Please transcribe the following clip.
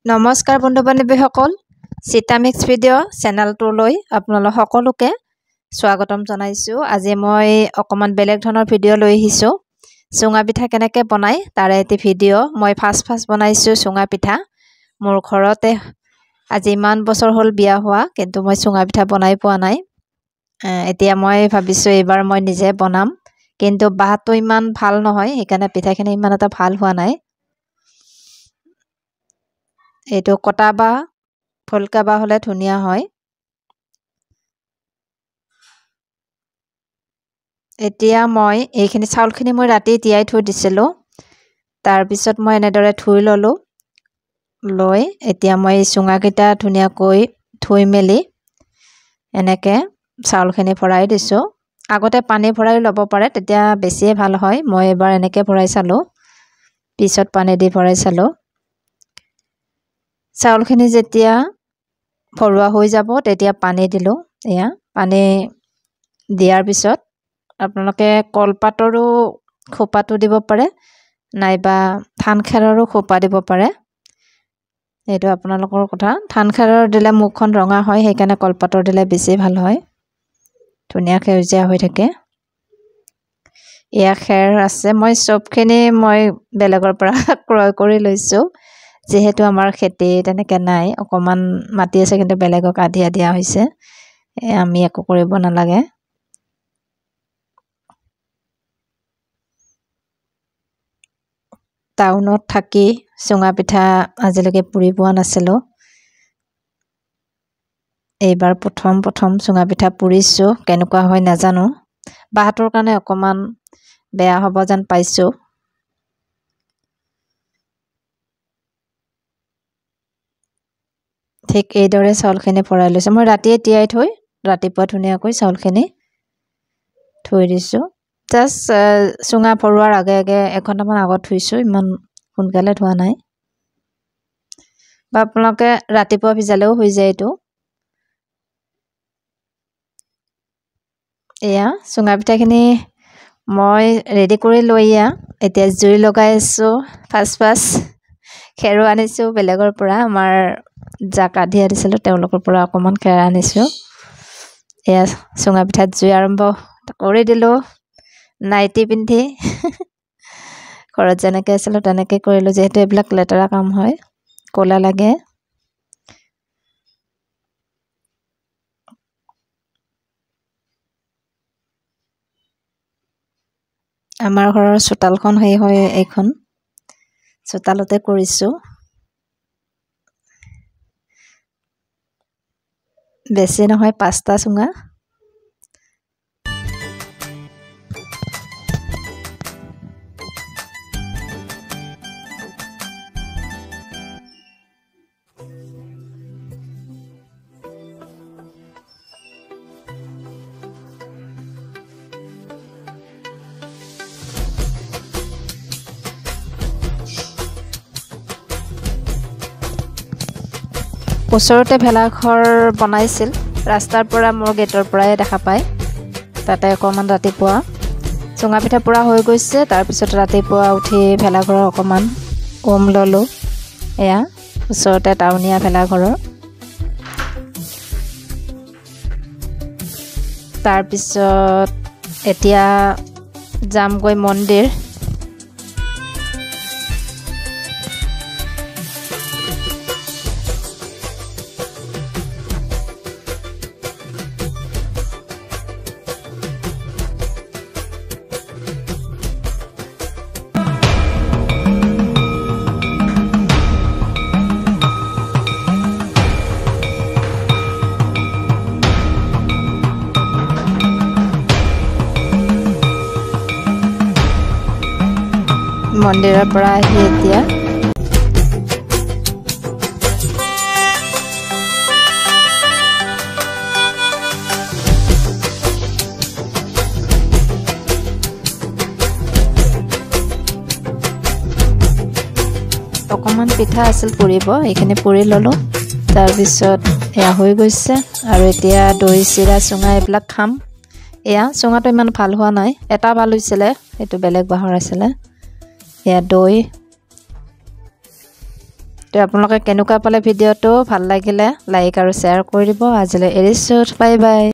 নমস্কাৰ বন্ধু-বান্ধৱীসকল, চিটামিক্স ভিডিঅ' চেনেলটোলৈ আপোনালোক সকলোকে স্বাগতম জনাইছোঁ। আজি মই অকণমান বেলেগ ধৰণৰ ভিডিঅ' লৈ আহিছোঁ। চুঙা পিঠা কেনেকৈ বনায় তাৰে এটি ভিডিঅ'। মই ফাৰ্ষ্ট বনাইছোঁ চুঙা পিঠা। মোৰ ঘৰতে আজি ইমান বছৰ হ'ল বিয়া হোৱা, কিন্তু মই চুঙা পিঠা বনাই পোৱা নাই। এতিয়া মই ভাবিছোঁ এইবাৰ মই নিজে বনাম, কিন্তু বাঁহটো ইমান ভাল নহয়, সেইকাৰণে পিঠাখিনি ইমান এটা ভাল হোৱা নাই। এইটো কটা বাঁহ, ফুলকা বাঁহ হ'লে ধুনীয়া হয়। এতিয়া মই এইখিনি চাউলখিনি মই ৰাতি তিয়াই থৈ দিছিলোঁ। তাৰপিছত মই এনেদৰে ধুই ল'লোঁ। লৈ এতিয়া মই চুঙাকেইটা ধুনীয়াকৈ ধুই মেলি এনেকৈ চাউলখিনি ভৰাই দিছোঁ। আগতে পানী ভৰাই ল'ব পাৰে, তেতিয়া বেছিয়ে ভাল হয়। মই এবাৰ এনেকৈ ভৰাই চালোঁ, পিছত পানী দি ভৰাই চালোঁ। চাউলখিনি যেতিয়া ভৰোৱা হৈ যাব তেতিয়া পানী দিলোঁ। এয়া পানী দিয়াৰ পিছত আপোনালোকে কলপাতৰো খোপাটো দিব পাৰে, নাইবা ধান খেৰৰো খোপা দিব পাৰে। এইটো আপোনালোকৰ কথা। ধান খেৰৰ দিলে মুখখন ৰঙা হয়, সেইকাৰণে কলপাতৰ দিলে বেছি ভাল হয়, ধুনীয়া সেউজীয়া হৈ থাকে। এয়া খেৰ আছে, মই চবখিনি বেলেগৰ পৰা ক্ৰয় কৰি লৈছোঁ, যিহেতু আমাৰ খেতি তেনেকৈ নাই। অকণমান মাটি আছে, কিন্তু বেলেগক আধিয়া দিয়া হৈছে, আমি একো কৰিব নালাগে। টাউনত থাকি চুঙা পিঠা আজিলৈকে পুৰি পোৱা নাছিলোঁ। এইবাৰ প্ৰথম চুঙা পিঠা পুৰিছোঁ, কেনেকুৱা হয় নাজানো। বাঁহটোৰ কাৰণে অকণমান বেয়া হ'ব যেন পাইছোঁ। ঠিক এইদৰে চাউলখিনি ভৰাই লৈছোঁ। মই ৰাতিয়ে তিয়াই থৈ ৰাতিপুৱা ধুনীয়াকৈ চাউলখিনি থৈ দিছোঁ। জাষ্ট চুঙা ভৰোৱাৰ আগে 1 ঘণ্টামান আগত থৈছোঁ, ইমান সোনকালে ধোৱা নাই। বা আপোনালোকে ৰাতিপুৱা ভিজালেও হৈ যায় এইটো। এয়া চুঙা পিঠাখিনি মই ৰেডি কৰি লৈ এতিয়া জুই লগাই আছোঁ। ফাৰ্ষ্ট খেৰো আনিছোঁ বেলেগৰ পৰা, আমাৰ যাক আধিয়া দিছিলোঁ তেওঁলোকৰ পৰা অকণমান খেৰ আনিছোঁ। এয়া চুঙা পিঠাত জুই আৰম্ভ কৰি দিলোঁ, নাইটি পিন্ধি। ঘৰত যেনেকৈ আছিলোঁ তেনেকৈ কৰিলোঁ, যিহেতু এইবিলাক লেতেৰা কাম হয়, ক'লা লাগে। আমাৰ ঘৰৰ চোতালখন এইখন চোতালতে কৰিছোঁ। বেছি নহয়, 5টা চুঙা। ওচৰতে ভেলাঘৰ বনাইছিল, ৰাস্তাৰ পৰা মোৰ গেটৰ পৰাই দেখা পায়। তাতে অকণমান ৰাতিপুৱা চুঙা পিঠা পুৰা হৈ গৈছে। তাৰপিছত ৰাতিপুৱা উঠি ভেলাঘৰৰ অকণমান ল'লোঁ। এয়া ওচৰতে টাউনীয়া ভেলাঘৰৰ। তাৰপিছত এতিয়া যামগৈ মন্দিৰ। মন্দিৰৰ পৰা আহি এতিয়া অকণমান পিঠা আছিল পুৰিব, এইখিনি পুৰি ল'লোঁ। তাৰপিছত এয়া হৈ গৈছে, আৰু এতিয়া দৈ চিৰা চুঙা এইবিলাক খাম। এয়া চুঙাটো ইমান ভাল হোৱা নাই, এটা ভাল হৈছিলে, সেইটো বেলেগ বাঁহৰ আছিলে। এয়া দৈ তো আপোনালোকে কেনেকুৱা পালে ভিডিঅ'টো ভাল লাগিলে লাইক আৰু শ্বেয়াৰ কৰি দিব আজিলৈ এৰিছোঁ বাই বাই